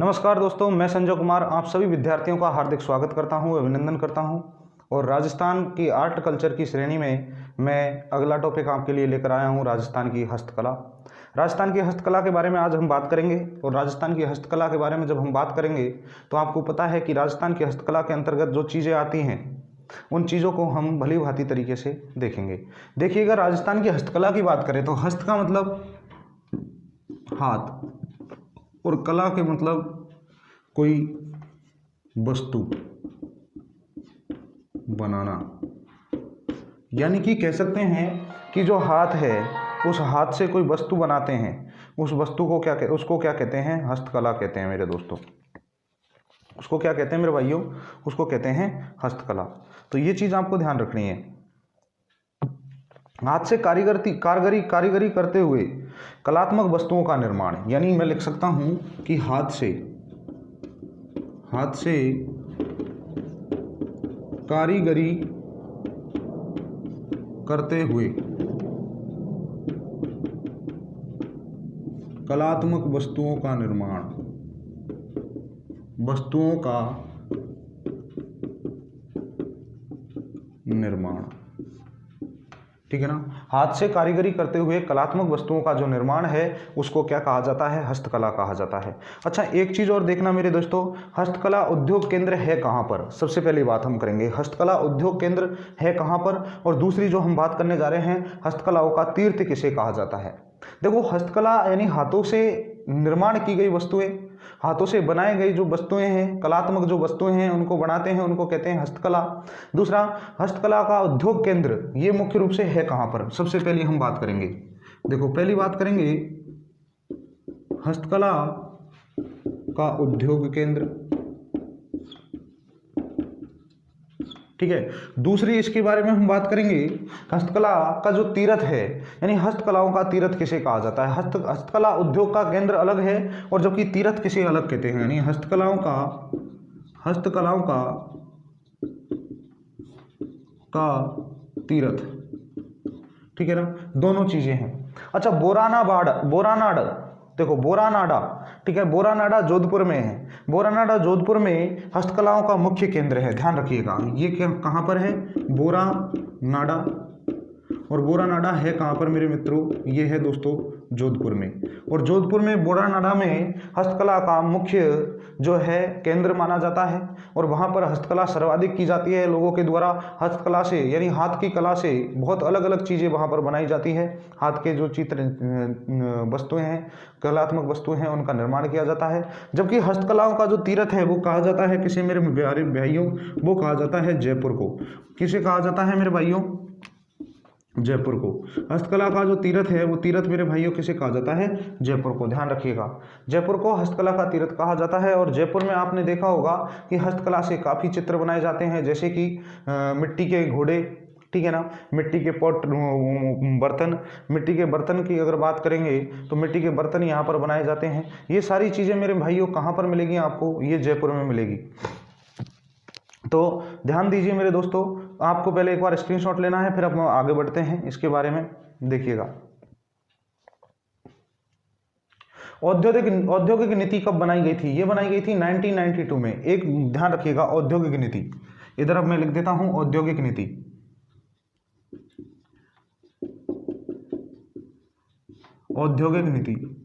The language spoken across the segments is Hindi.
नमस्कार दोस्तों, मैं संजय कुमार आप सभी विद्यार्थियों का हार्दिक स्वागत करता हूं, अभिनंदन करता हूं। और राजस्थान की आर्ट कल्चर की श्रेणी में मैं अगला टॉपिक आपके लिए लेकर आया हूं, राजस्थान की हस्तकला। राजस्थान की हस्तकला के बारे में आज हम बात करेंगे। और राजस्थान की हस्तकला के बारे में जब हम बात करेंगे तो आपको पता है कि राजस्थान की हस्तकला के अंतर्गत जो चीज़ें आती हैं उन चीज़ों को हम भली भांति तरीके से देखेंगे। देखिएगा, राजस्थान की हस्तकला की बात करें तो हस्त का मतलब हाथ और कला के मतलब कोई वस्तु बनाना, यानी कि कह सकते हैं कि जो हाथ है उस हाथ से कोई वस्तु बनाते हैं, उस वस्तु को उसको क्या कहते हैं? हस्तकला कहते हैं मेरे दोस्तों। उसको क्या कहते हैं मेरे भाइयों? उसको कहते हैं हस्तकला। तो ये चीज़ आपको ध्यान रखनी है। हाथ से कारीगरी करते हुए कलात्मक वस्तुओं का निर्माण, यानी मैं लिख सकता हूं कि हाथ से कारीगरी करते हुए कलात्मक वस्तुओं का निर्माण, ठीक है ना। हाथ से कारीगरी करते हुए कलात्मक वस्तुओं का जो निर्माण है उसको क्या कहा जाता है? हस्तकला कहा जाता है। अच्छा, एक चीज़ और देखना मेरे दोस्तों, हस्तकला उद्योग केंद्र है कहाँ पर? सबसे पहली बात हम करेंगे, हस्तकला उद्योग केंद्र है कहाँ पर। और दूसरी जो हम बात करने जा रहे हैं, हस्तकलाओं का तीर्थ किसे कहा जाता है। देखो, हस्तकला यानी हाथों से निर्माण की गई वस्तुएं, हाथों से बनाई गई जो वस्तुएं हैं, कलात्मक जो वस्तुएं हैं उनको बनाते हैं, उनको कहते हैं हस्तकला। दूसरा, हस्तकला का उद्योग केंद्र ये मुख्य रूप से है कहाँ पर? सबसे पहले हम बात करेंगे, देखो पहली बात करेंगे हस्तकला का उद्योग केंद्र, ठीक है। दूसरी इसके बारे में हम बात करेंगे, हस्तकला का जो तीर्थ है, यानी हस्तकलाओं का तीर्थ किसे कहा जाता है। हस्तकला उद्योग का केंद्र अलग है और जबकि तीर्थ किसे अलग कहते हैं, यानी हस्तकलाओं का तीर्थ, ठीक है ना, दोनों चीजें हैं। अच्छा, बोरानाड, देखो बोरानाडा, ठीक है, बोरानाडा जोधपुर में है। बोरानाडा जोधपुर में हस्तकलाओं का मुख्य केंद्र है, ध्यान रखिएगा। ये कहाँ पर है? बोरानाडा। और बोरानाडा है कहाँ पर मेरे मित्रों? ये है दोस्तों जोधपुर में। और जोधपुर में बोरानाडा में हस्तकला का मुख्य जो है केंद्र माना जाता है। और वहाँ पर हस्तकला सर्वाधिक की जाती है लोगों के द्वारा। हस्तकला से यानी हाथ की कला से बहुत अलग अलग चीज़ें वहाँ पर बनाई जाती है। हाथ के जो चित्र वस्तुएं हैं, कलात्मक वस्तुएं हैं, उनका निर्माण किया जाता है। जबकि हस्तकलाओं का जो तीर्थ है वो कहा जाता है किसे मेरे प्यारे भाइयों? वो कहा जाता है जयपुर को। किसे कहा जाता है मेरे भाइयों? जयपुर को। हस्तकला का जो तीर्थ है वो तीर्थ मेरे भाइयों किसे कहा जाता है? जयपुर को। ध्यान रखिएगा, जयपुर को हस्तकला का तीर्थ कहा जाता है। और जयपुर में आपने देखा होगा कि हस्तकला से काफ़ी चित्र बनाए जाते हैं, जैसे कि मिट्टी के घोड़े, ठीक है ना, मिट्टी के बर्तन, मिट्टी के बर्तन की अगर बात करेंगे तो मिट्टी के बर्तन यहाँ पर बनाए जाते हैं। ये सारी चीज़ें मेरे भाइयों कहाँ पर मिलेगी आपको? ये जयपुर में मिलेगी। तो ध्यान दीजिए मेरे दोस्तों, आपको पहले एक बार स्क्रीनशॉट लेना है, फिर हम आगे बढ़ते हैं इसके बारे में। देखिएगा, औद्योगिक नीति कब बनाई गई थी? ये बनाई गई थी 1992 में। एक ध्यान रखिएगा, औद्योगिक नीति, इधर अब मैं लिख देता हूं औद्योगिक नीति। औद्योगिक नीति,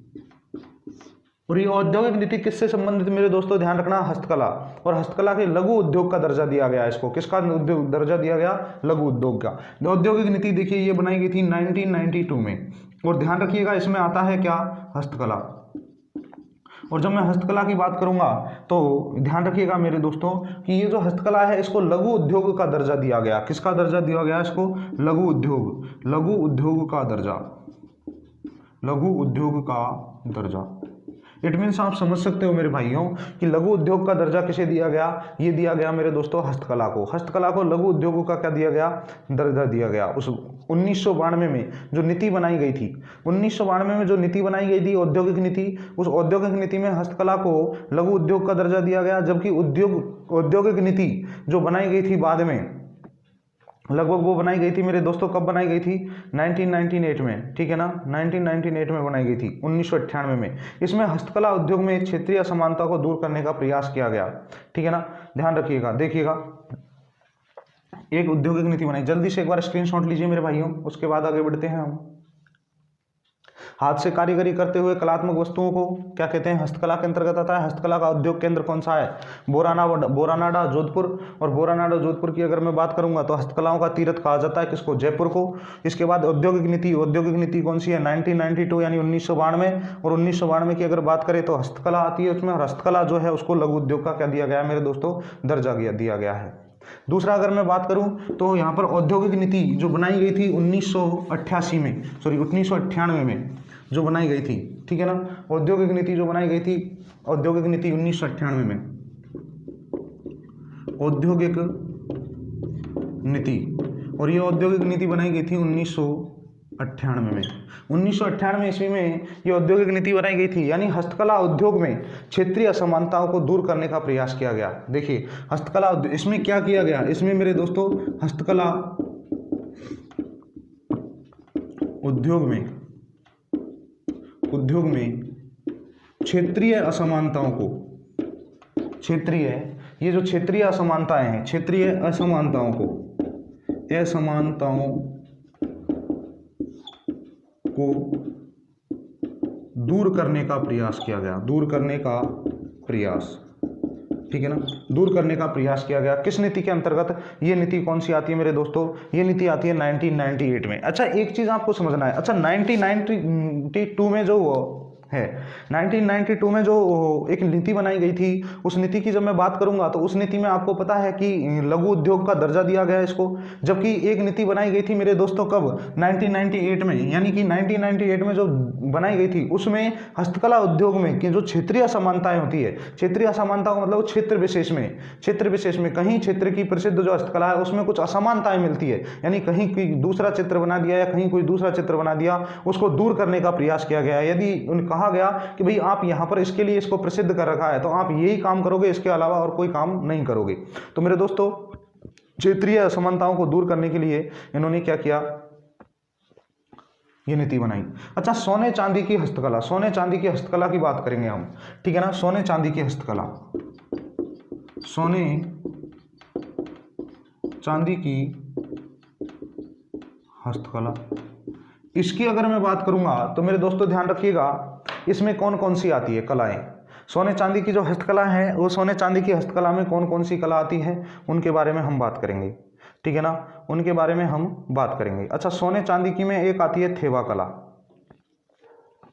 और ये औद्योगिक नीति किससे संबंधित मेरे दोस्तों? ध्यान रखना, हस्तकला। और हस्तकला के लघु उद्योग का दर्जा दिया गया इसको। किसका दर्जा दिया गया? लघु उद्योग का। औद्योगिक नीति देखिए ये बनाई गई थी 1992 में। और ध्यान रखिएगा इसमें आता है क्या? हस्तकला। और जब मैं हस्तकला की बात करूंगा तो ध्यान रखिएगा मेरे दोस्तों कि ये जो हस्तकला है इसको लघु उद्योग का दर्जा दिया गया। किसका दर्जा दिया गया इसको? लघु उद्योग का दर्जा, लघु उद्योग का दर्जा। इट मीन्स आप समझ सकते हो मेरे भाइयों कि लघु उद्योग का दर्जा किसे दिया गया? ये दिया गया मेरे दोस्तों हस्तकला को। हस्तकला को लघु उद्योगों का क्या दिया गया? दर्जा दिया गया। उस 1992 में जो नीति बनाई गई थी, 1992 में जो नीति बनाई गई थी औद्योगिक नीति, उस औद्योगिक नीति में हस्तकला को लघु उद्योग का दर्जा दिया गया। जबकि औद्योगिक नीति जो बनाई गई थी बाद में लगभग वो बनाई गई थी मेरे दोस्तों, कब बनाई गई थी? 1998 में, ठीक है ना, 1998 में बनाई गई थी, 1998 में। इसमें हस्तकला उद्योग में क्षेत्रीय असमानता को दूर करने का प्रयास किया गया, ठीक है ना, ध्यान रखिएगा। देखिएगा, एक औद्योगिक नीति बनाई, जल्दी से एक बार स्क्रीनशॉट लीजिए मेरे भाइयों, उसके बाद आगे बढ़ते हैं हम। हाथ से कारीगरी करते हुए कलात्मक वस्तुओं को क्या कहते हैं? हस्तकला के अंतर्गत आता है। हस्तकला का उद्योग केंद्र कौन सा है? बोरानाडा जोधपुर। और बोरानाडा जोधपुर की अगर मैं बात करूंगा तो हस्तकलाओं का तीरथ कहा जाता है किसको? जयपुर को। इसके बाद औद्योगिक नीति कौन सी है? 1992 यानी 1992। और 1992 की अगर बात करें तो हस्तकला आती है उसमें, और हस्तकला जो है उसको लघु उद्योग का क्या दिया गया है मेरे दोस्तों? दर्जा दिया गया है। दूसरा अगर मैं बात करूं तो यहाँ पर औद्योगिक नीति जो बनाई गई थी 1988 में, सॉरी 1998 में जो बनाई गई थी, ठीक है ना, औद्योगिक नीति जो बनाई गई थी, औद्योगिक नीति 1998 में, औद्योगिक नीति, और ये औद्योगिक नीति बनाई गई थी 1998 में। 1998 ईस्वी में ये औद्योगिक नीति बनाई गई थी, यानी हस्तकला उद्योग में क्षेत्रीय असमानताओं को दूर करने का प्रयास किया गया। देखिए हस्तकला इसमें क्या किया गया? इसमें मेरे दोस्तों हस्तकला उद्योग में क्षेत्रीय असमानताओं को, ये जो क्षेत्रीय असमानताएं हैं, क्षेत्रीय असमानताओं को दूर करने का प्रयास किया गया, ठीक है ना, दूर करने का प्रयास किया गया। किस नीति के अंतर्गत? ये नीति कौन सी आती है मेरे दोस्तों? ये नीति आती है 1998 में। अच्छा एक चीज आपको समझना है, अच्छा 1992 में जो है, 1992 में जो एक नीति बनाई गई थी, उस नीति की जब मैं बात करूंगा तो उस नीति में आपको पता है कि लघु उद्योग का दर्जा दिया गया इसको, जबकि एक नीति बनाई गई थी मेरे दोस्तों कब? 1998 में, यानी कि 1998 में जो बनाई गई थी उसमें हस्तकला उद्योग में कि जो क्षेत्रीय असमानताएं होती है, क्षेत्रीय असमानता का मतलब क्षेत्र विशेष में कहीं क्षेत्र की प्रसिद्ध जो हस्तकला है उसमें कुछ असमानताएं मिलती है, यानी कहीं कोई दूसरा चित्र बना दिया या कहीं कोई दूसरा चित्र बना दिया, उसको दूर करने का प्रयास किया गया। यदि कहा गया कि भाई आप यहां पर इसके लिए इसको प्रसिद्ध कर रखा है तो आप यही काम करोगे, इसके अलावा और कोई काम नहीं करोगे। तो मेरे दोस्तों क्षेत्रीय असमानताओं को दूर करने के लिए इन्होंने क्या किया? ये नीति बनाई। अच्छा सोने चांदी की हस्तकला की बात करेंगे हम, ठीक है ना, सोने चांदी की हस्तकला, इसकी अगर मैं बात करूंगा तो मेरे दोस्तों ध्यान रखिएगा, इसमें कौन कौन सी आती है कलाएं? सोने चांदी की जो हस्तकला है, वो सोने चांदी की हस्तकला में कौन कौन सी कला आती है उनके बारे में हम बात करेंगे, ठीक है ना, उनके बारे में हम बात करेंगे। अच्छा सोने चांदी की में एक आती है थेवा कला,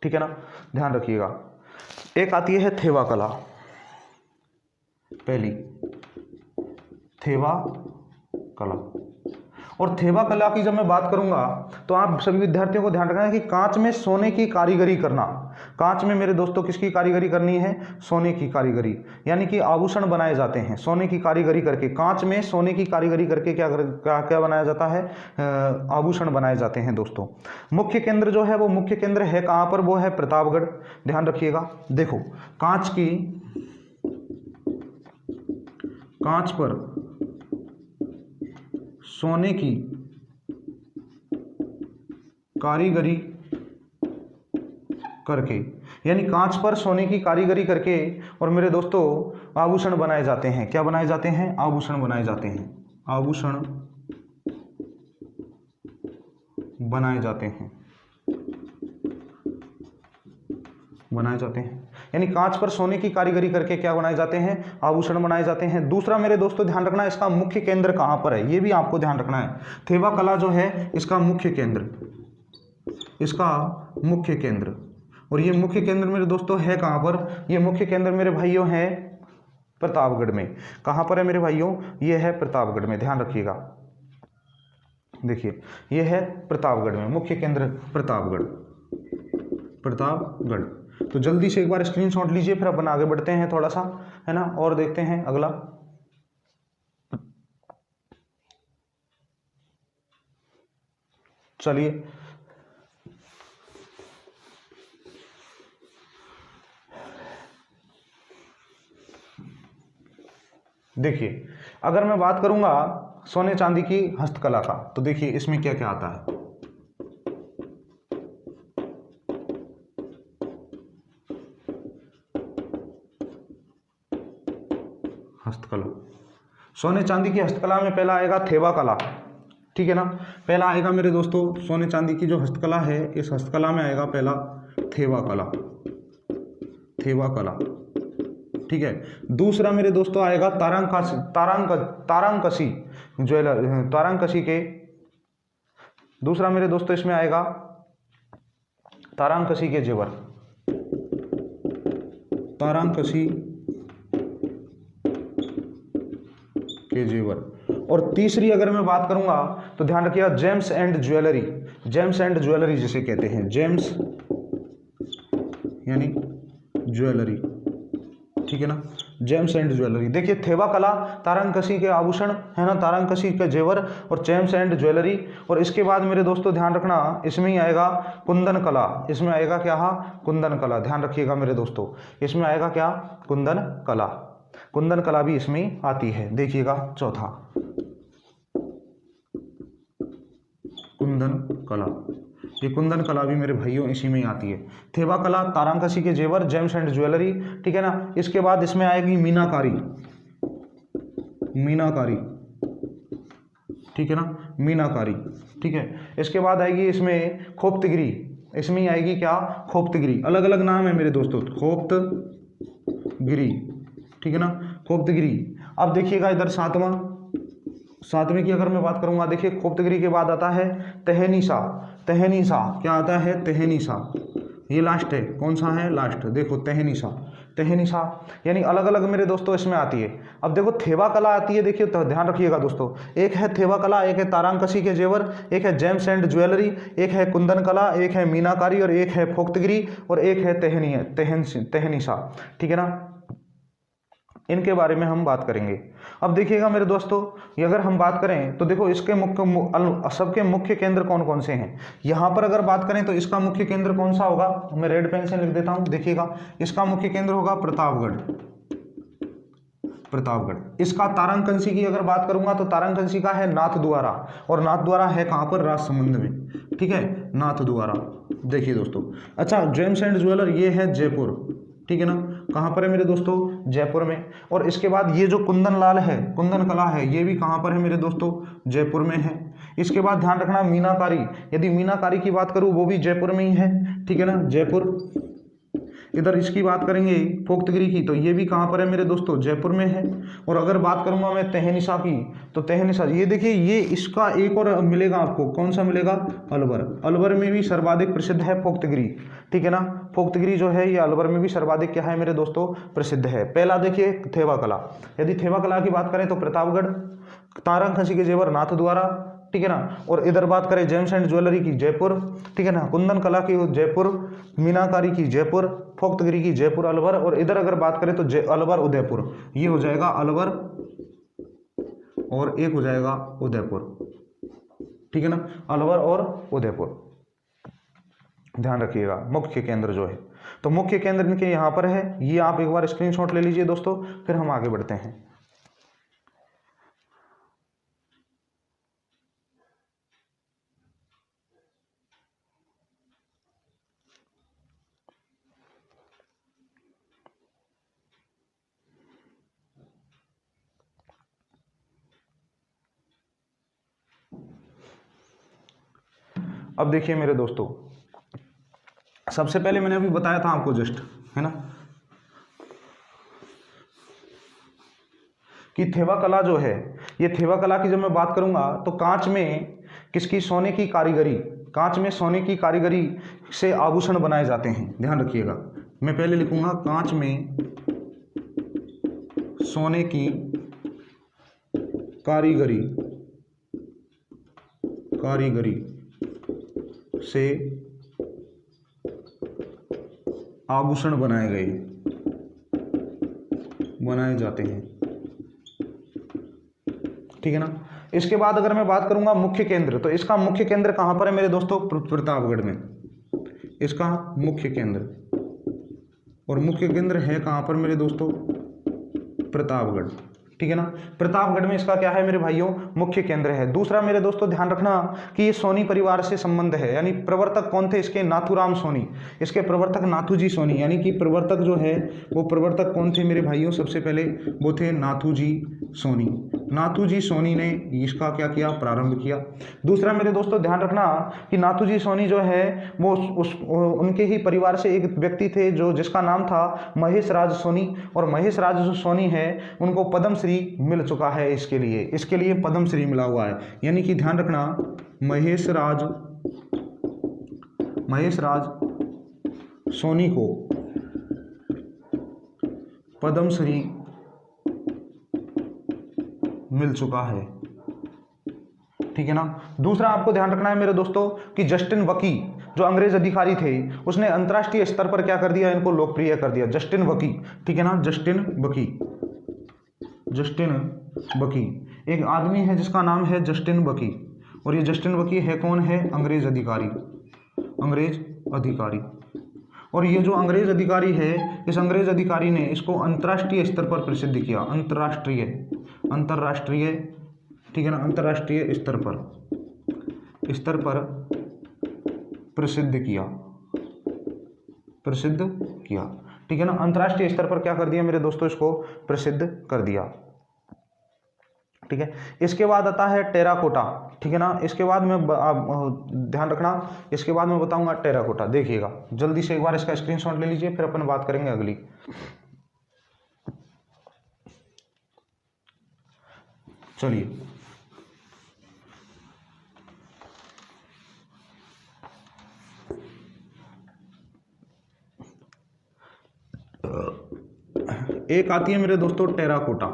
ठीक है ना, ध्यान रखिएगा, एक आती है थेवा कला, पहली थेवा कला। और थेवा कला की जब मैं बात करूंगा तो आप सभी विद्यार्थियों को ध्यान रखना है कि कांच में सोने की कारीगरी करना, कांच में मेरे दोस्तों किसकी कारीगरी करनी है? सोने की कारीगरी, यानी कि आभूषण बनाए जाते हैं सोने की कारीगरी करके, कांच में सोने की कारीगरी करके क्या बनाया जाता है? आभूषण बनाए जाते हैं दोस्तों। मुख्य केंद्र जो है वो मुख्य केंद्र है कहां पर? वो है प्रतापगढ़। ध्यान रखिएगा, देखो कांच पर सोने की कारीगरी करके, यानी कांच पर सोने की कारीगरी करके और मेरे दोस्तों आभूषण बनाए जाते हैं। क्या बनाए जाते हैं? आभूषण बनाए जाते हैं, आभूषण बनाए जाते हैं, यानी कांच पर सोने की कारीगरी करके क्या बनाए जाते हैं? आभूषण बनाए जाते हैं। दूसरा मेरे दोस्तों ध्यान रखना, इसका मुख्य केंद्र कहां पर है, ये भी आपको ध्यान रखना है। थेवा कला जो है इसका मुख्य केंद्र, और ये मुख्य केंद्र मेरे दोस्तों है कहां पर? ये मुख्य केंद्र मेरे भाइयों है प्रतापगढ़ में। कहां पर है मेरे भाइयों? ये है प्रतापगढ़ में, ध्यान रखिएगा, देखिए ये है प्रतापगढ़ में, मुख्य केंद्र प्रतापगढ़। तो जल्दी से एक बार स्क्रीनशॉट लीजिए, फिर अपन आगे बढ़ते हैं थोड़ा सा, है ना, और देखते हैं अगला। चलिए देखिए, अगर मैं बात करूंगा सोने चांदी की हस्तकला का, तो देखिए इसमें क्या क्या आता है। हस्तकला, सोने चांदी की हस्तकला में पहला आएगा थेवा कला, ठीक है ना। पहला आएगा मेरे दोस्तों सोने चांदी की जो हस्तकला है, इस हस्तकला में आएगा पहला थेवा कला, थेवा कला, ठीक है। दूसरा मेरे दोस्तों आएगा तारांकसी ज्वेलर, तारांकसी के, दूसरा मेरे दोस्तों इसमें आएगा तारांकसी के जेवर, तारांकसी के जेवर। और तीसरी अगर मैं बात करूंगा तो ध्यान रखिएगा James and jewellery, James and jewellery जिसे कहते हैं, जेम्स यानी ज्वेलरी, ठीक है ना, जेम्स एंड ज्वेलरी। देखिए थेवा कला, तारांकसी के आभूषण है ना, तारांकसी के जेवर और जेम्स एंड ज्वेलरी। और इसके बाद मेरे दोस्तों ध्यान रखना इसमें ही आएगा कुंदन कला, इसमें आएगा क्या, कुंदन कला, ध्यान रखिएगा मेरे दोस्तों, इसमें आएगा क्या, कुंदन कला, कुंदन कला भी इसमें आती है। देखिएगा चौथा कुंदन कला, ये कुंदन कला भी मेरे भाइयों इसी में आती है। थेवा कला, तारांकसी के जेवर, जेम्स एंड ज्वेलरी, ठीक है ना। इसके बाद इसमें आएगी मीनाकारी, मीनाकारी, ठीक है ना, मीनाकारी, ठीक है। इसके बाद आएगी इसमें खोप्तगिरी, इसमें ही आएगी क्या, खोप्तगिरी, अलग अलग नाम है मेरे दोस्तों, खोप्तगिरी, ठीक है ना, खोप्तगिरी। अब देखिएगा इधर सातवें की अगर मैं बात करूंगा, देखिए खोप्तगिरी के बाद आता है तहनीसा, तहनीसा क्या आता है, तहनीसा, ये लास्ट है, कौन सा है, लास्ट, देखो तहनीसा, तहनीसा यानी अलग अलग मेरे दोस्तों इसमें आती है। अब देखो थेवा कला आती है, देखिए तो ध्यान रखिएगा दोस्तों, एक है थेवा कला, एक है तारांकसी के जेवर, एक है जेम्स एंड ज्वेलरी, एक है कुंदन कला, एक है मीनाकारी और एक है खोप्तगिरी और एक है तहनीसा, ठीक है ना। इनके बारे में हम बात करेंगे। अब देखिएगा मेरे दोस्तों, ये अगर हम बात करें तो देखो इसके सबके मुख्य केंद्र कौन कौन से हैं। यहाँ पर अगर बात करें तो इसका मुख्य केंद्र कौन सा होगा, मैं रेड पेन से लिख देता हूँ, देखिएगा इसका मुख्य केंद्र होगा प्रतापगढ़, प्रतापगढ़। इसका तारांकसी की अगर बात करूंगा तो तारांकसी का है नाथद्वारा, और नाथद्वारा है कहाँ पर, राजसमंद में, ठीक है, नाथद्वारा। देखिए दोस्तों, अच्छा जेम्स एंड ज्वेलर ये है जयपुर, ठीक है ना, कहाँ पर है मेरे दोस्तों, जयपुर में। और इसके बाद ये जो कुंदन लाल है, कुंदन कला है, ये भी कहाँ पर है मेरे दोस्तों, जयपुर में है। इसके बाद ध्यान रखना मीनाकारी, यदि मीनाकारी की बात करूँ वो भी जयपुर में ही है, ठीक है ना, जयपुर। इधर इसकी बात करेंगे पोख्तगिरी की, तो ये भी कहाँ पर है मेरे दोस्तों, जयपुर में है। और अगर बात करूंगा मैं तहनीसा की, तो तहनीसा ये देखिए, ये इसका एक और मिलेगा आपको, कौन सा मिलेगा, अलवर, अलवर में भी सर्वाधिक प्रसिद्ध है पोख्तगिरी, ठीक है ना। पोख्तगिरी जो है ये अलवर में भी सर्वाधिक क्या है मेरे दोस्तों, प्रसिद्ध है। पहला देखिए थेवा कला, यदि थेवा कला की बात करें तो प्रतापगढ़, तारांकसी के जेवर नाथद्वारा, ठीक है ना। और इधर बात करें जेम्स एंड ज्वेलरी की, जयपुर, ठीक है ना, कुंदन कला की जयपुर, मीनाकारी की जयपुर, पोख्तगिरी की जयपुर, अलवर। और इधर अगर बात करें तो अलवर उदयपुर, ये हो जाएगा अलवर और एक हो जाएगा उदयपुर, ठीक है ना, अलवर और उदयपुर। ध्यान रखिएगा मुख्य केंद्र जो है, तो मुख्य केंद्र इनके यहाँ पर है, ये आप एक बार स्क्रीनशॉट ले लीजिए दोस्तों, फिर हम आगे बढ़ते हैं। अब देखिए मेरे दोस्तों, सबसे पहले मैंने अभी बताया था आपको जस्ट, है ना, कि थेवा कला जो है, ये थेवा कला की जब मैं बात करूंगा तो कांच में किसकी, सोने की कारीगरी, कांच में सोने की कारीगरी से आभूषण बनाए जाते हैं। ध्यान रखिएगा, मैं पहले लिखूंगा कांच में सोने की कारीगरी, कारीगरी से आभूषण बनाए जाते हैं, ठीक है ना। इसके बाद अगर मैं बात करूंगा मुख्य केंद्र, तो इसका मुख्य केंद्र कहां पर है मेरे दोस्तों, प्रतापगढ़ में, इसका मुख्य केंद्र, और मुख्य केंद्र है कहां पर मेरे दोस्तों, प्रतापगढ़, ठीक है ना। प्रतापगढ़ में इसका क्या है मेरे भाइयों, मुख्य केंद्र है। दूसरा मेरे दोस्तों ध्यान रखना कि ये सोनी परिवार से संबंध है, यानी प्रवर्तक कौन थे इसके, नाथूराम सोनी। इसके प्रवर्तक नाथूजी सोनी, यानी कि प्रवर्तक जो है वो प्रवर्तक कौन थे मेरे भाइयों, सबसे पहले वो थे नाथूजी सोनी। नाथूजी सोनी ने इसका क्या किया, प्रारंभ किया। दूसरा मेरे दोस्तों ध्यान रखना कि नाथूजी सोनी जो है वो उनके ही परिवार से एक व्यक्ति थे जो जिसका नाम था महेश राज सोनी, और महेश राज जो सोनी है उनको पद्मश्री मिल चुका है। इसके लिए पद्मश्री मिला हुआ है, यानी कि ध्यान रखना महेश राज सोनी को पद्मश्री मिल चुका है, ठीक है ना। दूसरा आपको ध्यान रखना है मेरे दोस्तों कि जस्टिन वकी जो अंग्रेज अधिकारी थे उसने अंतर्राष्ट्रीय स्तर पर क्या कर दिया, इनको लोकप्रिय कर दिया। जस्टिन वकी, ठीक है ना, जस्टिन वकी एक आदमी है जिसका नाम है जस्टिन वकी, और ये जस्टिन वकी है कौन है, अंग्रेज अधिकारी। और ये जो अंग्रेज अधिकारी है, इस अंग्रेज अधिकारी ने इसको अंतर्राष्ट्रीय स्तर पर प्रसिद्ध किया, अंतर्राष्ट्रीय, ठीक है ना, अंतर्राष्ट्रीय स्तर पर प्रसिद्ध किया, ठीक है ना। अंतर्राष्ट्रीय स्तर पर क्या कर दिया मेरे दोस्तों, इसको प्रसिद्ध कर दिया, ठीक है। इसके बाद आता है टेराकोटा, ठीक है ना। इसके बाद में ध्यान रखना, इसके बाद मैं बताऊंगा टेराकोटा। देखिएगा जल्दी से एक बार इसका स्क्रीनशॉट ले लीजिए, फिर अपन बात करेंगे अगली। चलिए एक आती है मेरे दोस्तों टेराकोटा।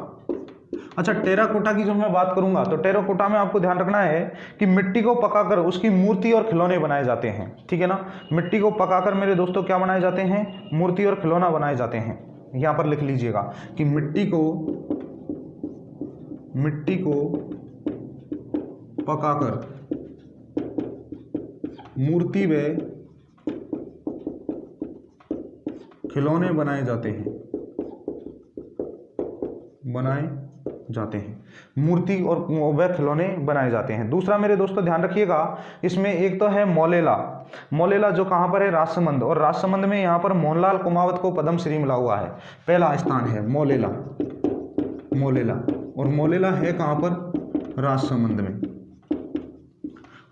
अच्छा, टेराकोटा की जब मैं बात करूंगा तो टेराकोटा में आपको ध्यान रखना है कि मिट्टी को पकाकर उसकी मूर्ति और खिलौने बनाए जाते हैं, ठीक है ना। मिट्टी को पकाकर मेरे दोस्तों क्या बनाए जाते हैं, मूर्ति और खिलौना बनाए जाते हैं। यहां पर लिख लीजिएगा कि मिट्टी को पकाकर मूर्ति व खिलौने बनाए जाते हैं, मूर्ति और वह खिलौने बनाए जाते हैं। दूसरा मेरे दोस्तों ध्यान रखिएगा, इसमें एक तो है मौलेला जो कहां पर है, राजसमंद, और राजसमंद में यहां पर मोहनलाल कुमावत को पद्मश्री मिला हुआ है, पहला स्थान है मौलेला, और मौलेला है कहां पर, राजसमंद में।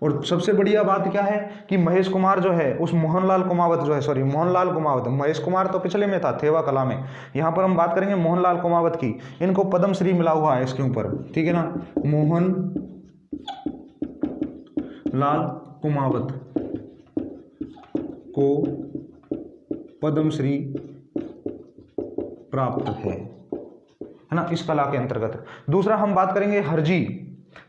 और सबसे बढ़िया बात क्या है कि महेश कुमार जो है उस मोहनलाल कुमावत, महेश कुमार तो पिछले में था थेवा कला में, यहाँ पर हम बात करेंगे मोहनलाल कुमावत की। इनको पद्मश्री मिला हुआ है इसके ऊपर, ठीक है ना। मोहनलाल कुमावत को पद्मश्री प्राप्त है ना, इस कला के अंतर्गत। दूसरा हम बात करेंगे हरजी,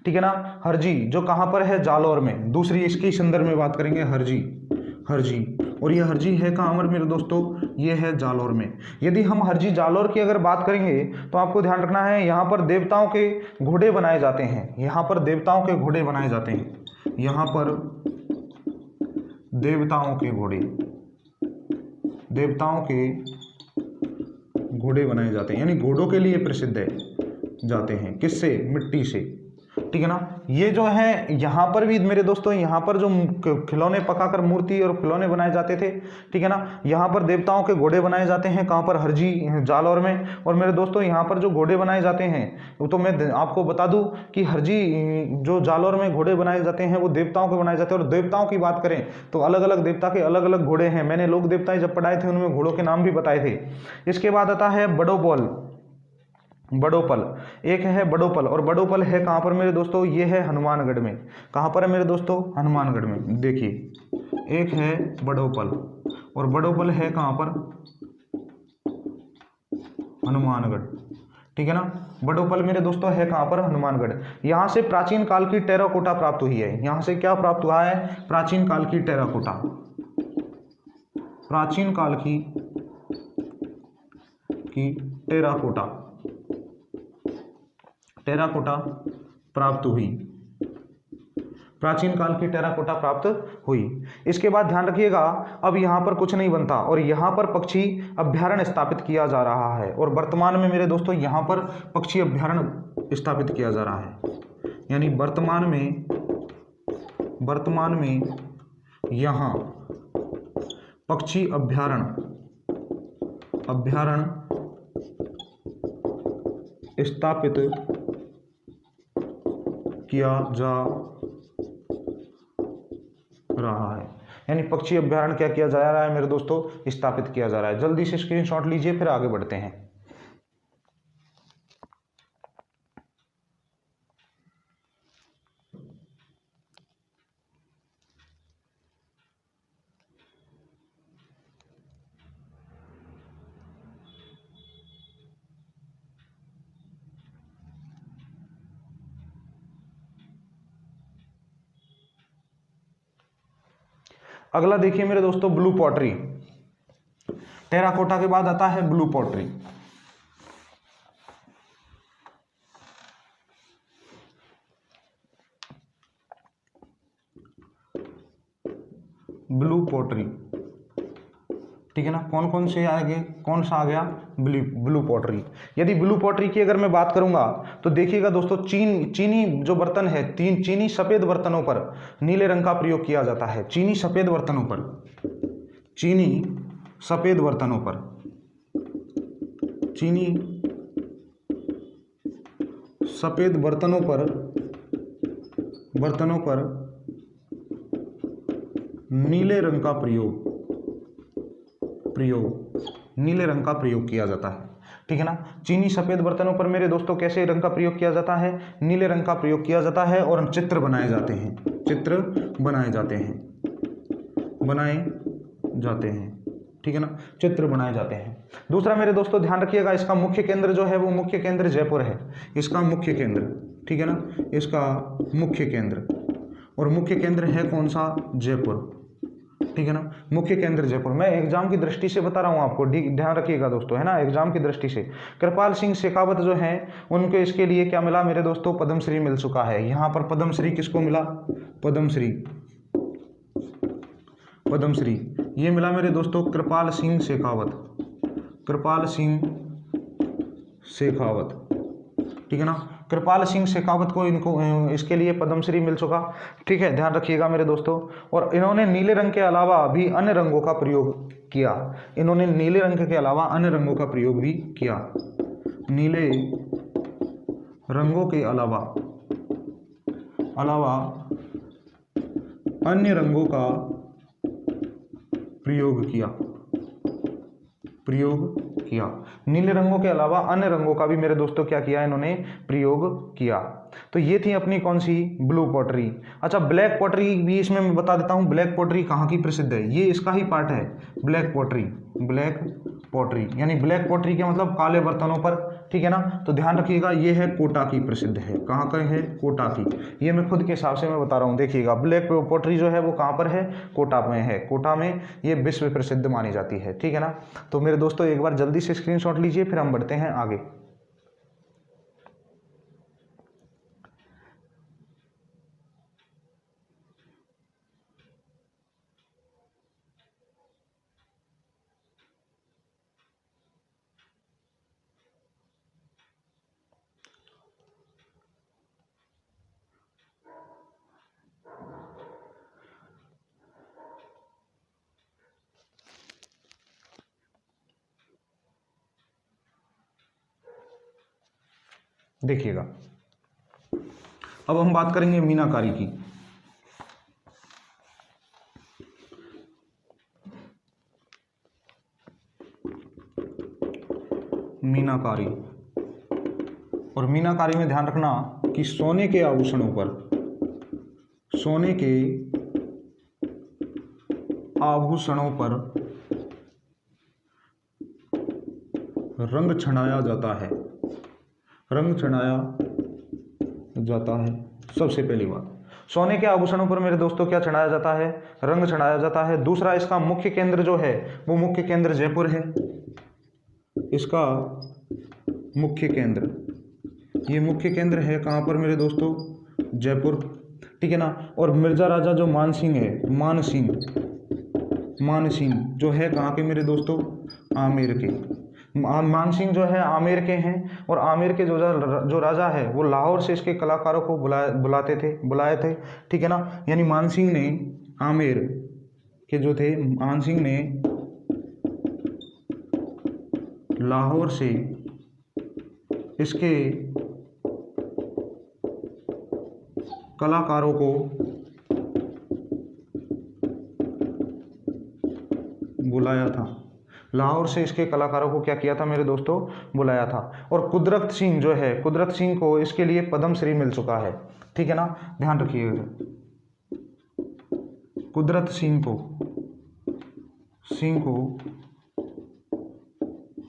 ठीक है ना। हरजी जो कहां पर है, जालौर में। दूसरी इसके संदर्भ में बात करेंगे हरजी, और ये हरजी है कहां पर मेरे दोस्तों, ये है जालौर में। यदि हम हरजी जालौर की अगर बात करेंगे तो आपको ध्यान रखना है यहाँ पर देवताओं के घोड़े बनाए जाते हैं, यहाँ पर देवताओं के घोड़े बनाए जाते हैं, यानी घोड़ों के लिए प्रसिद्ध है जाते हैं, किससे, मिट्टी से, ठीक है ना। ये जो है यहाँ पर भी मेरे दोस्तों, यहाँ पर जो खिलौने पकाकर मूर्ति और खिलौने बनाए जाते थे, ठीक है ना। यहाँ पर देवताओं के घोड़े बनाए जाते हैं, कहाँ पर, हरजी जालौर में। और मेरे दोस्तों यहाँ पर जो घोड़े बनाए जाते हैं तो मैं आपको बता दूं कि हरजी जो जालौर में घोड़े बनाए जाते हैं वो देवताओं के बनाए जाते हैं। और देवताओं की बात करें तो अलग अलग देवता के अलग अलग घोड़े हैं, मैंने लोक देवताएं जब पढ़ाए थे उनमें घोड़ों के नाम भी बताए थे। इसके बाद आता है बड़ोपल, एक है बड़ोपल, और बड़ोपल है कहां पर मेरे दोस्तों, ये है हनुमानगढ़ में। कहां पर है मेरे दोस्तों, हनुमानगढ़ में। देखिए एक है बड़ोपल, और बड़ोपल है कहां पर, हनुमानगढ़, ठीक है ना। बड़ोपल मेरे दोस्तों है कहां पर, हनुमानगढ़। यहां से प्राचीन काल की टेराकोटा प्राप्त हुई है। यहां से क्या प्राप्त हुआ है, प्राचीन काल की टेराकोटा, प्राचीन काल की टेराकोटा प्राप्त हुई। प्राचीन काल की टेराकोटा प्राप्त हुई। इसके बाद ध्यान रखिएगा, अब यहाँ पर कुछ नहीं बनता और यहाँ पर पक्षी अभ्यारण्य स्थापित किया जा रहा है। और वर्तमान में मेरे दोस्तों यहाँ पर पक्षी अभ्यारण्य स्थापित किया जा रहा है, यानी वर्तमान में यहाँ पक्षी अभ्यारण्य स्थापित किया जा रहा है। यानी पक्षी अभ्यारण्य क्या किया जा रहा है मेरे दोस्तों, स्थापित किया जा रहा है। जल्दी से स्क्रीनशॉट लीजिए, फिर आगे बढ़ते हैं। अगला देखिए मेरे दोस्तों, ब्लू पॉटरी। टेराकोटा के बाद आता है ब्लू पॉटरी। ब्लू पॉटरी, ठीक है ना। कौन कौन से आगे, कौन सा आ गया, ब्लू पॉटरी। यदि ब्लू पॉटरी की अगर मैं बात करूंगा तो देखिएगा दोस्तों, चीनी जो बर्तन है, चीनी सफेद बर्तनों पर नीले रंग का प्रयोग किया जाता है। चीनी सफेद बर्तनों पर नीले रंग का प्रयोग किया जाता है, ठीक है ना। चीनी सफेद बर्तनों पर मेरे दोस्तों कैसे रंग का प्रयोग किया जाता है, नीले रंग का प्रयोग किया जाता है। और चित्र बनाए जाते हैं, ठीक है ना, चित्र बनाए जाते हैं। दूसरा मेरे दोस्तों ध्यान रखिएगा, इसका मुख्य केंद्र जो है वो मुख्य केंद्र जयपुर है। इसका मुख्य केंद्र, ठीक है ना, इसका मुख्य केंद्र, और मुख्य केंद्र है कौन सा, जयपुर, ठीक है ना, मुख्य केंद्र जयपुर। मैं एग्जाम की दृष्टि से बता रहा हूं आपको, ध्यान रखिएगा दोस्तों, है ना, एग्जाम की दृष्टि से। कृपाल सिंह शेखावत जो हैं उनको इसके लिए क्या मिला मेरे दोस्तों, पद्मश्री मिल चुका है। यहां पर पद्मश्री किसको मिला, पद्मश्री ये मिला मेरे दोस्तों कृपाल सिंह शेखावत, ठीक है ना। कृपाल सिंह शेखावत को इनको इसके लिए पद्मश्री मिल चुका, ठीक है, ध्यान रखिएगा मेरे दोस्तों। और इन्होंने नीले रंग के अलावा भी अन्य रंगों का प्रयोग किया। इन्होंने नीले रंग के अलावा अन्य रंगों का प्रयोग भी किया। नीले रंगों के अलावा अन्य रंगों का प्रयोग किया। नीले रंगों के अलावा अन्य रंगों का भी मेरे दोस्तों क्या किया, इन्होंने प्रयोग किया। तो ये थी अपनी कौन सी, ब्लू पॉटरी। अच्छा, ब्लैक पॉटरी भी इसमें मैं बता देता हूँ। ब्लैक पॉटरी कहाँ की प्रसिद्ध है, ये इसका ही पार्ट है, ब्लैक पॉटरी यानी ब्लैक पॉटरी के मतलब काले बर्तनों पर, ठीक है ना। तो ध्यान रखिएगा, ये है कोटा की प्रसिद्ध है। कहाँ का है, कोटा की। ये मैं खुद के हिसाब से मैं बता रहा हूँ। देखिएगा, ब्लैक पॉटरी जो है वो कहाँ पर है, कोटा में है। कोटा में ये विश्व प्रसिद्ध मानी जाती है, ठीक है ना। तो मेरे दोस्तों एक बार जल्दी से स्क्रीनशॉट लीजिए, फिर हम बढ़ते हैं आगे। देखिएगा, अब हम बात करेंगे मीनाकारी की। मीनाकारी, और मीनाकारी में ध्यान रखना कि सोने के आभूषणों पर रंग छनाया जाता है। सबसे पहली बात, सोने के आभूषणों पर मेरे दोस्तों क्या चढ़ाया जाता है, रंग चढ़ाया जाता है। दूसरा, इसका मुख्य केंद्र जो है वो मुख्य केंद्र जयपुर है। इसका मुख्य केंद्र, ये मुख्य केंद्र है कहाँ पर मेरे दोस्तों, जयपुर। ठीक है ना। और मिर्ज़ा राजा जो मानसिंह है, मानसिंह जो है कहाँ के मेरे दोस्तों, आमेर के। मानसिंह जो है आमेर के हैं, और आमेर के जो राजा है वो लाहौर से इसके कलाकारों को बुलाए थे, ठीक है ना। यानी मानसिंह ने, आमेर के जो थे, मानसिंह ने लाहौर से इसके कलाकारों को बुलाया था। लाहौर से इसके कलाकारों को क्या किया था मेरे दोस्तों, बुलाया था। और कुदरत सिंह जो है, कुदरत सिंह को इसके लिए पद्मश्री मिल चुका है, ठीक है ना, ध्यान रखिएगा। कुदरत सिंह को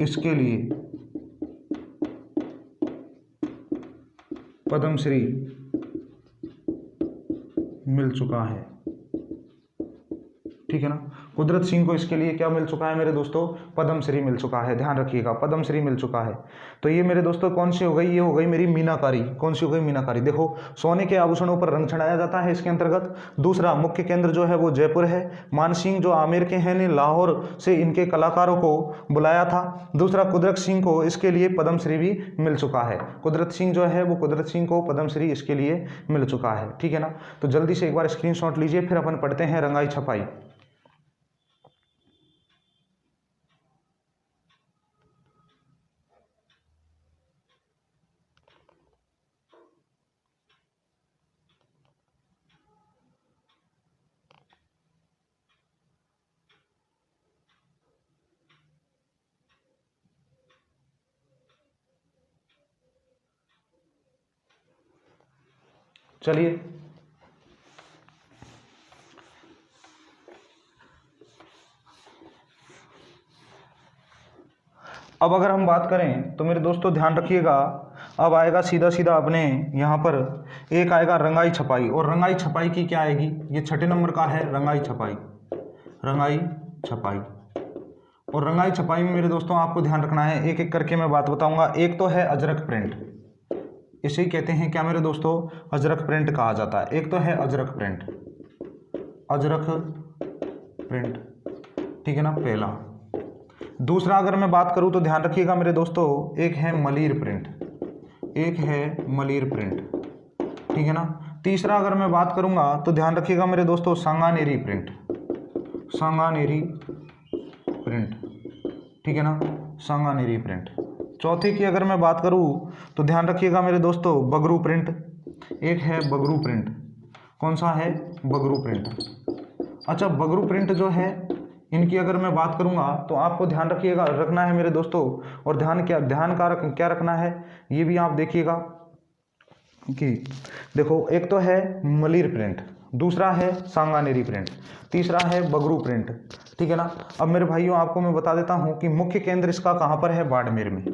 इसके लिए पद्मश्री मिल चुका है, ठीक है ना। कुदरत सिंह को इसके लिए क्या मिल चुका है मेरे दोस्तों, पद्मश्री मिल चुका है, ध्यान रखिएगा, पद्मश्री मिल चुका है। तो ये मेरे दोस्तों कौन सी हो गई, ये हो गई मेरी मीनाकारी। कौन सी हो गई, मीनाकारी। देखो, सोने के आभूषणों पर रंग चढ़ाया जाता है इसके अंतर्गत। दूसरा, मुख्य केंद्र जो है वो जयपुर है। मानसिंह जो आमेर के हैं ने लाहौर से इनके कलाकारों को बुलाया था। दूसरा, कुदरत सिंह को इसके लिए पद्मश्री भी मिल चुका है। कुदरत सिंह जो है वो, कुदरत सिंह को पद्मश्री इसके लिए मिल चुका है, ठीक है ना। तो जल्दी से एक बार स्क्रीनशॉट लीजिए, फिर अपन पढ़ते हैं रंगाई छपाई। चलिए, अब अगर हम बात करें तो मेरे दोस्तों ध्यान रखिएगा, अब आएगा सीधा सीधा अपने यहाँ पर एक आएगा रंगाई छपाई। और रंगाई छपाई की क्या आएगी, ये 6 नंबर का है, रंगाई छपाई। रंगाई छपाई, और रंगाई छपाई में मेरे दोस्तों आपको ध्यान रखना है, एक एक करके मैं बात बताऊंगा। एक तो है अजरक प्रिंट, इसे कहते हैं क्या मेरे दोस्तों, अजरक प्रिंट कहा जाता है। एक तो है अजरक प्रिंट, अजरक प्रिंट, ठीक है ना, पहला। दूसरा अगर मैं बात करूं तो ध्यान रखिएगा मेरे दोस्तों, एक है मलीर प्रिंट, एक है मलीर प्रिंट, ठीक है ना। तीसरा अगर मैं बात करूंगा तो ध्यान रखिएगा मेरे दोस्तों, सांगानेरी प्रिंट, सांगानेरी प्रिंट, ठीक है ना, सांगानेरी प्रिंट। चौथे की अगर मैं बात करूं तो ध्यान रखिएगा मेरे दोस्तों, बगरू प्रिंट, एक है बगरू प्रिंट। कौन सा है, बगरू प्रिंट। अच्छा, बगरू प्रिंट जो है इनकी अगर मैं बात करूंगा तो आपको ध्यान रखिएगा, रखना है मेरे दोस्तों, और ध्यान क्या रखना है ये भी आप देखिएगा कि देखो, एक तो है मलीर प्रिंट, दूसरा है सांगानेरी प्रिंट, तीसरा है बगरू प्रिंट, ठीक है ना। अब मेरे भाइयों आपको मैं बता देता हूं कि मुख्य केंद्र इसका कहां पर है, बाड़मेर में।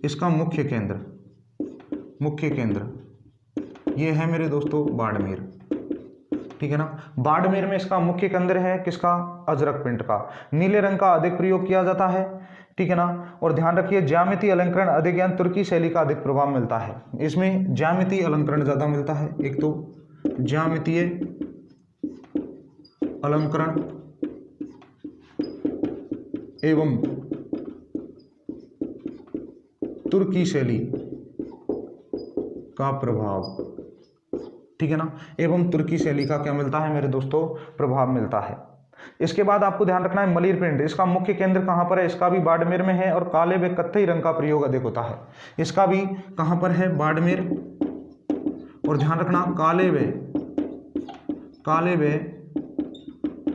इसका मुख्य केंद्र ये है मेरे दोस्तों बाड़मेर, ठीक है ना। बाड़मेर में इसका मुख्य केंद्र है, किसका, अजरक प्रिंट का। नीले रंग का अधिक प्रयोग किया जाता है, ठीक है ना। और ध्यान रखिए, ज्यामितीय अलंकरण अधिक यानी तुर्की शैली का अधिक प्रभाव मिलता है इसमें, ज्यामितीय अलंकरण ज्यादा मिलता है। एक तो ज्यामितीय अलंकरण एवं तुर्की शैली का प्रभाव, ठीक है ना, एवं तुर्की शैली का क्या मिलता है मेरे दोस्तों, प्रभाव मिलता है। इसके बाद आपको ध्यान रखना है मलीर प्रिंट, इसका मुख्य केंद्र कहां पर है, इसका भी बाड़मेर में है, और काले व कत्थई रंग का प्रयोग अधिक होता है। इसका भी कहां पर है, बाड़मेर। और ध्यान रखना, काले व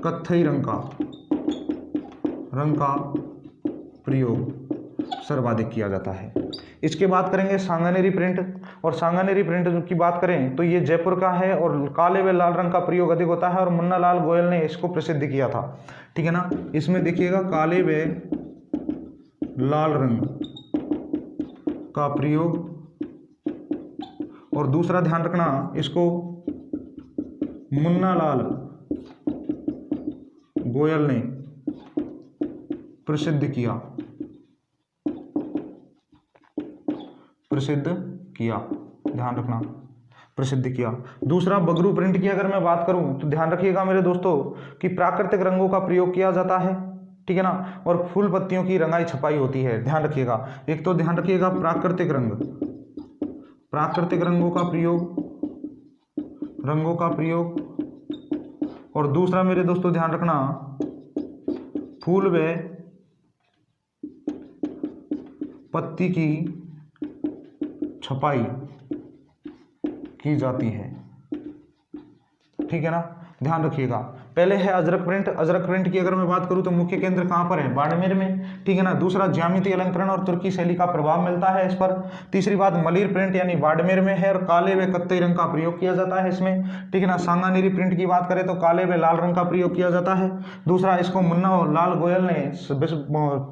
कत्थई रंग का प्रयोग सर्वाधिक किया जाता है। इसके बात करेंगे सांगानेरी प्रिंट, और सांगानेरी प्रिंट की बात करें तो ये जयपुर का है, और काले व लाल रंग का प्रयोग अधिक होता है, और मुन्ना लाल गोयल ने इसको प्रसिद्ध किया था, ठीक है ना। इसमें देखिएगा, काले व लाल रंग का प्रयोग, और दूसरा ध्यान रखना, इसको मुन्ना लाल गोयल ने प्रसिद्ध किया, ध्यान रखना। प्रसिद्ध किया। दूसरा बगरू प्रिंट की अगर मैं बात करूं तो ध्यान रखिएगा मेरे दोस्तों कि प्राकृतिक रंगों का प्रयोग किया जाता है, ठीक है ना, और फूल पत्तियों की रंगाई छपाई होती है। ध्यान रखिएगा, एक तो ध्यान रखिएगा प्राकृतिक रंग, प्राकृतिक रंगों का प्रयोग, रंगों का प्रयोग, और दूसरा मेरे दोस्तों ध्यान रखना फूल व पत्ती की छपाई की जाती है, ठीक है ना। ध्यान रखिएगा, पहले है अजरक प्रिंट। अजरक प्रिंट की अगर मैं बात करूं तो मुख्य केंद्र कहां पर है, बाड़मेर में, ठीक है ना। दूसरा ज्यामितीय अलंकरण और तुर्की शैली का प्रभाव मिलता है इस पर। तीसरी बात मलिर प्रिंट यानी बाड़मेर में है और काले व कत्थई रंग का प्रयोग किया जाता है इसमें, ठीक है ना। सांगानेरी प्रिंट की बात करें तो काले व लाल रंग का प्रयोग किया जाता है। दूसरा इसको मुन्ना लाल गोयल ने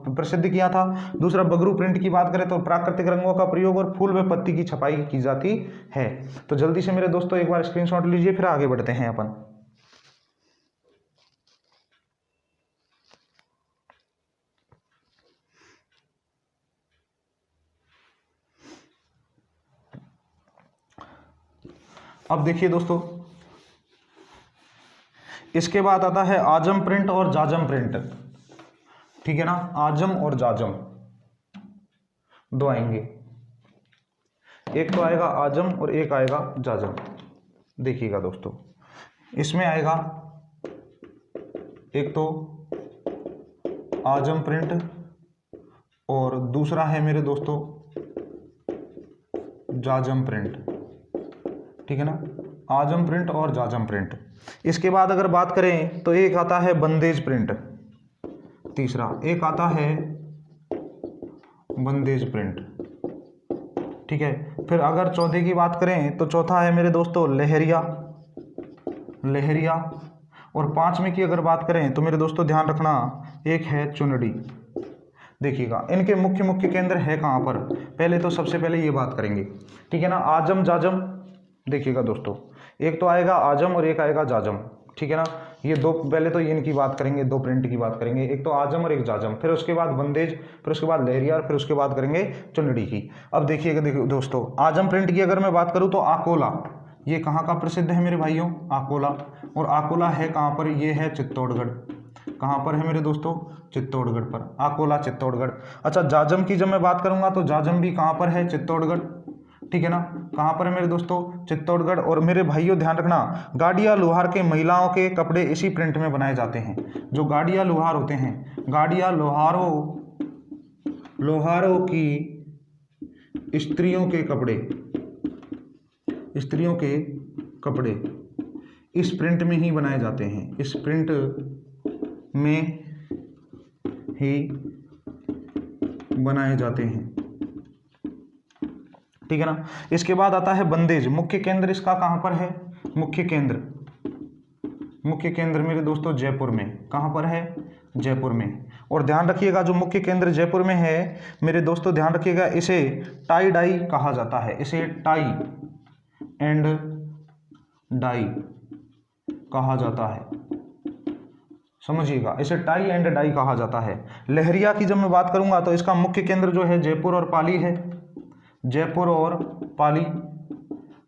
प्रसिद्ध किया था। दूसरा बगरू प्रिंट की बात करें तो प्राकृतिक रंगों का प्रयोग और फूल व पत्ती की छपाई की जाती है। तो जल्दी से मेरे दोस्तों एक बार स्क्रीनशॉट लीजिए, फिर आगे बढ़ते हैं अपन। अब देखिए दोस्तों, इसके बाद आता है आजम प्रिंट और जाजम प्रिंट, ठीक है ना। आजम और जाजम दो आएंगे, एक तो आएगा आजम और एक आएगा जाजम। देखिएगा दोस्तों, इसमें आएगा एक तो आजम प्रिंट और दूसरा है मेरे दोस्तों जाजम प्रिंट, ठीक है ना। आजम प्रिंट और जाजम प्रिंट। इसके बाद अगर बात करें तो एक आता है बंदेज प्रिंट, तीसरा एक आता है बंदेज प्रिंट, ठीक है। फिर अगर चौथे की बात करें तो चौथा है मेरे दोस्तों लहरिया, लहरिया। और पांचवें की अगर बात करें तो मेरे दोस्तों ध्यान रखना एक है चुनड़ी। देखिएगा इनके मुख्य मुख्य केंद्र है कहाँ पर, पहले तो सबसे पहले ये बात करेंगे, ठीक है ना। आजम जाजम, देखिएगा दोस्तों एक तो आएगा आजम और एक आएगा जाजम, ठीक है ना। ये दो, पहले तो इनकी बात करेंगे, दो प्रिंट की बात करेंगे, एक तो आजम और एक जाजम, फिर उसके बाद बंदेज, फिर उसके बाद लहरिया और फिर उसके बाद करेंगे चुनड़ी की। अब देखिएगा, देखिए दोस्तों आजम प्रिंट की अगर मैं बात करूँ तो आकोला, ये कहाँ का प्रसिद्ध है मेरे भाइयों, आकोला। और आकोला है कहाँ पर, ये है चित्तौड़गढ़। कहाँ पर है मेरे दोस्तों, चित्तौड़गढ़ पर, आकोला चित्तौड़गढ़। अच्छा जाजम की जब मैं बात करूंगा तो जाजम भी कहाँ पर है, चित्तौड़गढ़, ठीक है ना। कहाँ पर है मेरे दोस्तों, चित्तौड़गढ़। और मेरे भाइयों ध्यान रखना, गाड़िया लोहार के महिलाओं के कपड़े इसी प्रिंट में बनाए जाते हैं। जो गाड़िया लोहार होते हैं, गाड़िया लोहारों की स्त्रियों के कपड़े, स्त्रियों के कपड़े इस प्रिंट में ही बनाए जाते हैं, इस प्रिंट में ही बनाए जाते हैं, ठीक है ना। इसके बाद आता है बंदेज। मुख्य केंद्र इसका कहां पर है, मुख्य केंद्र मेरे दोस्तों जयपुर में। कहां पर है, जयपुर में। और ध्यान रखिएगा जो मुख्य केंद्र जयपुर में है मेरे दोस्तों, ध्यान रखिएगा इसे टाई डाई कहा जाता है, इसे टाई एंड डाई कहा जाता है, समझिएगा इसे टाई एंड डाई कहा जाता है। लहरिया की जब मैं बात करूंगा तो इसका मुख्य केंद्र जो है जयपुर और पाली है, जयपुर और पाली,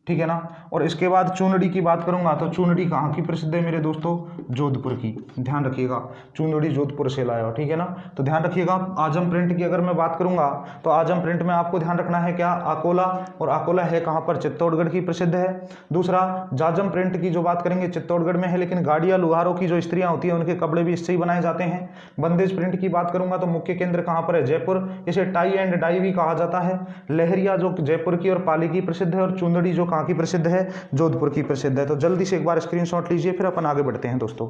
ठीक है ना। और इसके बाद चूनड़ी की बात करूंगा तो चूनड़ी कहाँ की प्रसिद्ध है मेरे दोस्तों, जोधपुर की। ध्यान रखिएगा चूनड़ी जोधपुर से लाया हो, ठीक है ना। तो ध्यान रखिएगा आजम प्रिंट की अगर मैं बात करूंगा तो आजम प्रिंट में आपको ध्यान रखना है क्या, आकोला। और आकोला है कहाँ पर, चित्तौड़गढ़ की प्रसिद्ध है। दूसरा जाजम प्रिंट की जो बात करेंगे चित्तौड़गढ़ में है, लेकिन गाड़िया लोहारों की जो स्त्रियां होती हैं उनके कपड़े भी इससे ही बनाए जाते हैं। बंदेज प्रिंट की बात करूंगा तो मुख्य केंद्र कहाँ पर है, जयपुर, इसे टाई एंड डाई भी कहा जाता है। लहरिया जो जयपुर की और पाली की प्रसिद्ध है, और चुंदड़ी जो कहाँ की प्रसिद्ध है, जोधपुर की प्रसिद्ध है। तो जल्दी से एक बार स्क्रीनशॉट लीजिए, फिर अपन आगे बढ़ते हैं दोस्तों।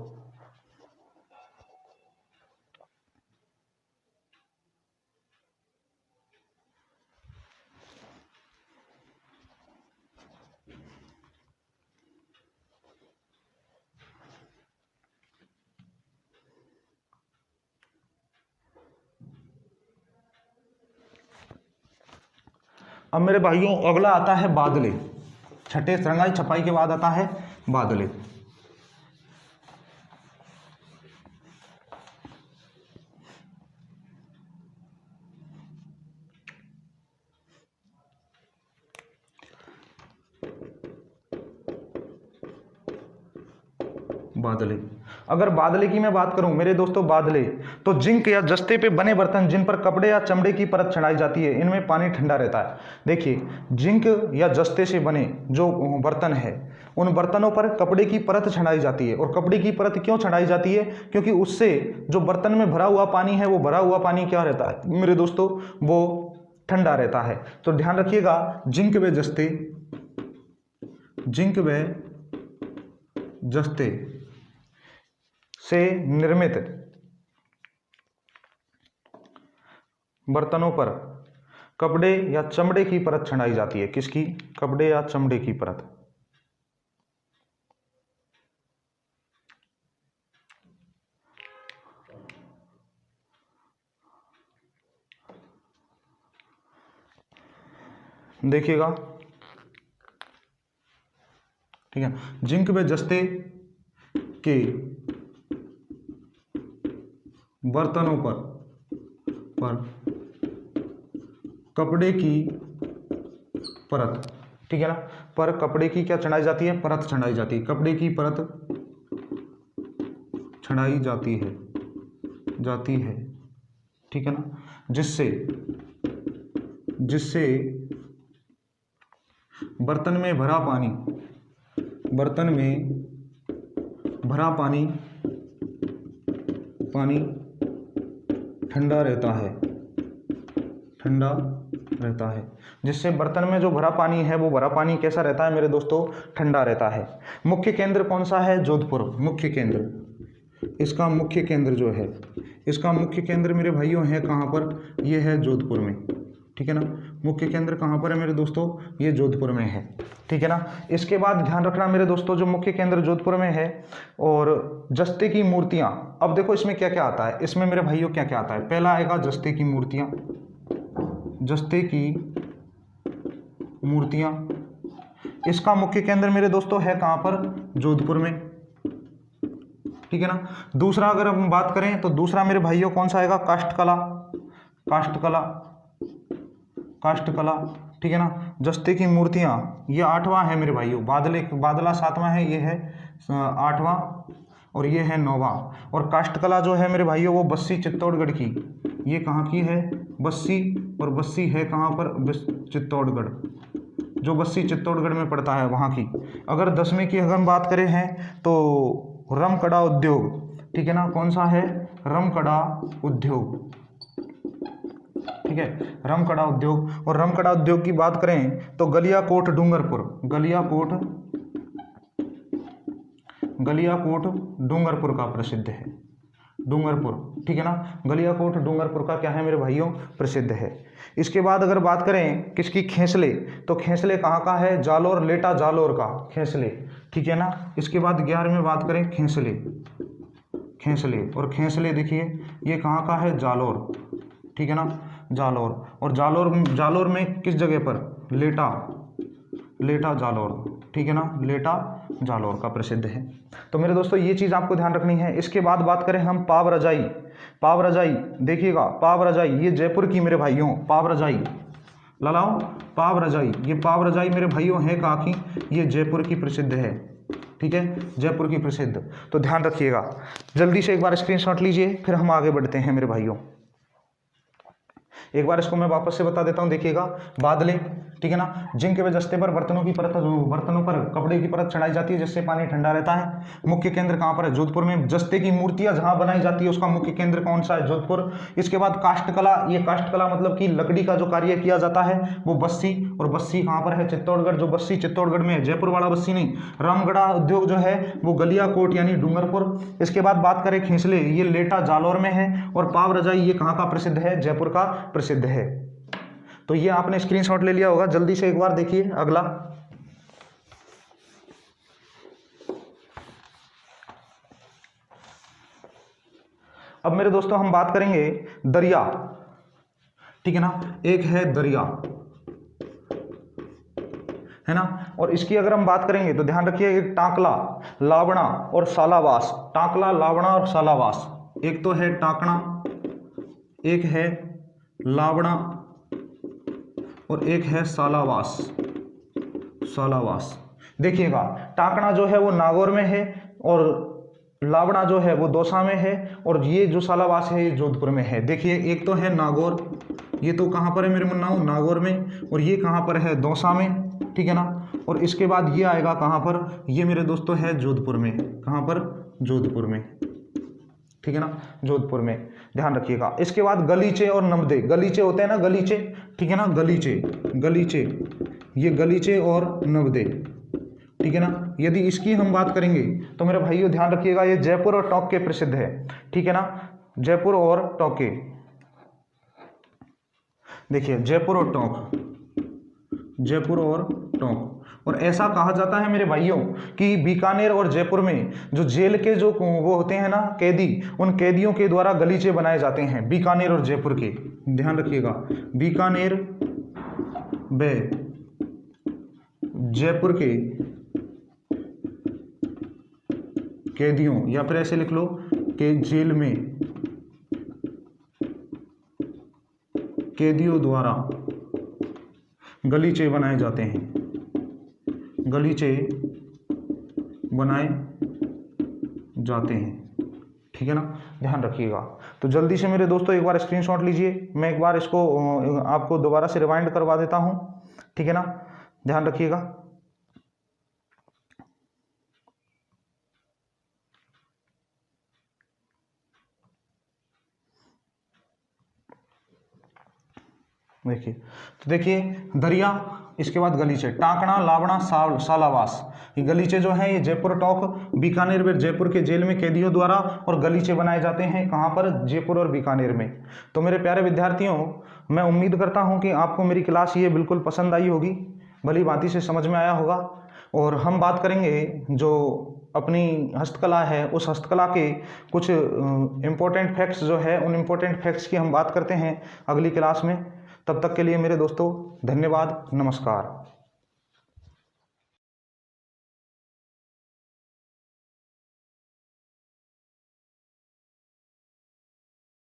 अब मेरे भाइयों अगला आता है बादले। छठे रंगाई छपाई के बाद आता है बादले। बादले। अगर बादले की मैं बात करूं मेरे दोस्तों, बादले तो जिंक या जस्ते पे बने बर्तन जिन पर कपड़े या चमड़े की परत चढ़ाई जाती है, इनमें पानी ठंडा रहता है। देखिए, जिंक या जस्ते से बने जो बर्तन है, उन बर्तनों पर कपड़े की परत चढ़ाई जाती है। और कपड़े की परत क्यों चढ़ाई जाती है? क्योंकि उससे जो बर्तन में भरा हुआ पानी है, वो भरा हुआ पानी क्या रहता है मेरे दोस्तों, वो ठंडा रहता है। तो ध्यान रखिएगा, जिंक व जस्ते, जिंक व जस्ते से निर्मित बर्तनों पर कपड़े या चमड़े की परत चढ़ाई जाती है। किसकी? कपड़े या चमड़े की परत। देखिएगा, ठीक है, जिंक व जस्ते के बर्तनों पर कपड़े की परत, ठीक है ना, पर कपड़े की क्या चढ़ाई जाती है? परत चढ़ाई जाती है। कपड़े की परत चढ़ाई जाती है, ठीक है ना, जिससे बर्तन में भरा पानी ठंडा रहता है। जिससे बर्तन में जो भरा पानी है, वो भरा पानी कैसा रहता है मेरे दोस्तों? ठंडा रहता है। मुख्य केंद्र कौन सा है? जोधपुर। मुख्य केंद्र, इसका मुख्य केंद्र जो है, इसका मुख्य केंद्र मेरे भाइयों है कहाँ पर? ये है जोधपुर में, ठीक है ना। मुख्य केंद्र कहाँ पर है मेरे दोस्तों? ये जोधपुर में है, ठीक है ना। इसके बाद ध्यान रखना मेरे दोस्तों, जो मुख्य केंद्र जोधपुर में है, और जस्ते की मूर्तियाँ। अब देखो इसमें क्या क्या आता है, इसमें मेरे भाइयों क्या क्या आता है। पहला आएगा जस्ते की मूर्तियाँ, जस्ते की मूर्तियाँ। इसका मुख्य केंद्र मेरे दोस्तों है कहाँ पर? जोधपुर में, ठीक है ना। दूसरा अगर हम बात करें तो दूसरा मेरे भाइयों कौन सा आएगा? काष्ठकला, ठीक है ना। जस्ते की मूर्तियाँ, ये 8वां है मेरे भाइयों। बादला 7वां है, ये है 8वां, और ये है 9वां। और काष्ठकला जो है मेरे भाइयों, वो बस्सी चित्तौड़गढ़ की। ये कहाँ की है? बस्सी, और बस्सी है कहाँ पर? चित्तौड़गढ़, जो बस्सी चित्तौड़गढ़ में पड़ता है, वहाँ की। अगर 10वीं की अगर हम बात करें हैं तो रमकड़ा उद्योग, ठीक है ना। कौन सा है? रमकड़ा उद्योग, ठीक है, रमकड़ा उद्योग। और रमकड़ा उद्योग की बात करें तो गलियाकोट डूंगरपुर का प्रसिद्ध है। डूंगरपुर, ठीक है ना। गलियाकोट डूंगरपुर का क्या है मेरे भाइयों? प्रसिद्ध है। इसके बाद अगर बात करें किसकी? खेसले, तो खेसले कहाँ का है? जालोर, लेटा जालोर का खेसले, ठीक है ना। इसके बाद 11वीं बात करें खेसले, और खेसले देखिए ये कहाँ का है? जालोर, ठीक है ना, जालोर। और जालोर में किस जगह पर? लेटा जालोर, ठीक है ना, लेटा जालोर का प्रसिद्ध है। तो मेरे दोस्तों ये चीज़ आपको ध्यान रखनी है। इसके बाद बात करें हम पाव रजाई, देखिएगा पाव रजाई, ये जयपुर की मेरे भाइयों, पाव रजाई लाओ, पाव रजाई, ये पाव रजाई मेरे भाइयों है कहाँ की? ये जयपुर की प्रसिद्ध है, ठीक है, जयपुर की प्रसिद्ध। तो ध्यान रखिएगा, जल्दी से एक बार स्क्रीनशॉट लीजिए, फिर हम आगे बढ़ते हैं मेरे भाइयों। एक बार इसको मैं वापस से बता देता हूं, देखिएगा, बादले, ठीक है ना, जिंक व जस्ते पर बर्तनों पर कपड़े की परत चढ़ाई जाती है जिससे पानी ठंडा रहता है। मुख्य केंद्र कहाँ पर है? जोधपुर में। जस्ते की मूर्तियां जहां बनाई जाती है उसका मुख्य केंद्र कौन सा है? जोधपुर। इसके बाद काष्ठकला, ये काष्ठकला मतलब कि लकड़ी का जो कार्य किया जाता है वो बस्सी, और बस्सी कहाँ पर है? चित्तौड़गढ़, जो बस्सी चित्तौड़गढ़ में है, जयपुर वाला बस्सी नहीं। रामगढ़ा उद्योग जो है वो गलियाकोट यानी डूंगरपुर। इसके बाद बात करें खींसले, ये लेटा जालौर में है। और पाव रजाई ये कहाँ का प्रसिद्ध है? जयपुर का प्रसिद्ध है। तो ये आपने स्क्रीनशॉट ले लिया होगा, जल्दी से एक बार देखिए अगला। अब मेरे दोस्तों हम बात करेंगे दरिया, ठीक है ना। एक है दरिया, है ना, और इसकी अगर हम बात करेंगे तो ध्यान रखिए, एक टाकला, लावणा और सालावास। टाकला, लावणा और सालावास। एक तो है टाकना, एक है लावणा और एक है सालावास। देखिएगा, टाकना जो है वो नागौर में है और लावड़ा जो है वो दौसा में है, और ये जो सालावास है ये जोधपुर में है। देखिए एक तो है नागौर, ये तो कहाँ पर है मेरे मुन्नाओं, नागौर में, और ये कहाँ पर है, दौसा में, ठीक है ना। और इसके बाद ये आएगा कहाँ पर, ये मेरे दोस्तों है जोधपुर में। कहाँ पर, जोधपुर में, ठीक है ना, जोधपुर में, ध्यान रखिएगा। इसके बाद गलीचे और नमदे, गलीचे होते हैं ना, गलीचे, ठीक है ना, गलीचे, गलीचे, ये गलीचे और नवदे, ठीक है ना। यदि इसकी हम बात करेंगे तो मेरे भाइयों ध्यान रखिएगा, ये जयपुर और टोंक के प्रसिद्ध है, ठीक है ना, जयपुर और टोंके। देखिए जयपुर और टोंक, जयपुर और टोंक। और ऐसा कहा जाता है मेरे भाइयों कि बीकानेर और जयपुर में जो जेल के जो वो होते हैं ना कैदी, उन कैदियों के द्वारा गलीचे बनाए जाते हैं, बीकानेर और जयपुर के, ध्यान रखिएगा, बीकानेर व जयपुर के कैदियों, या फिर ऐसे लिख लो कि जेल में कैदियों द्वारा गलीचे बनाए जाते हैं, गलीचे बनाए जाते हैं, ठीक है ना, ध्यान रखिएगा। तो जल्दी से मेरे दोस्तों एक बार स्क्रीनशॉट लीजिए, मैं एक बार इसको आपको दोबारा से रिवाइंड करवा देता हूं, ठीक है ना, ध्यान रखिएगा। देखिए, तो देखिए दरिया, इसके बाद गलीचे, टांकणा, लावड़ा, सालावास, ये गलीचे जो हैं ये जयपुर टोंक बीकानेर व जयपुर के जेल में कैदियों द्वारा और गलीचे बनाए जाते हैं, कहाँ पर, जयपुर और बीकानेर में। तो मेरे प्यारे विद्यार्थियों, मैं उम्मीद करता हूँ कि आपको मेरी क्लास ये बिल्कुल पसंद आई होगी, भली भांति से समझ में आया होगा। और हम बात करेंगे जो अपनी हस्तकला है, उस हस्तकला के कुछ इम्पोर्टेंट फैक्ट्स जो है, उन इम्पोर्टेंट फैक्ट्स की हम बात करते हैं अगली क्लास में। तब तक के लिए मेरे दोस्तों धन्यवाद, नमस्कार।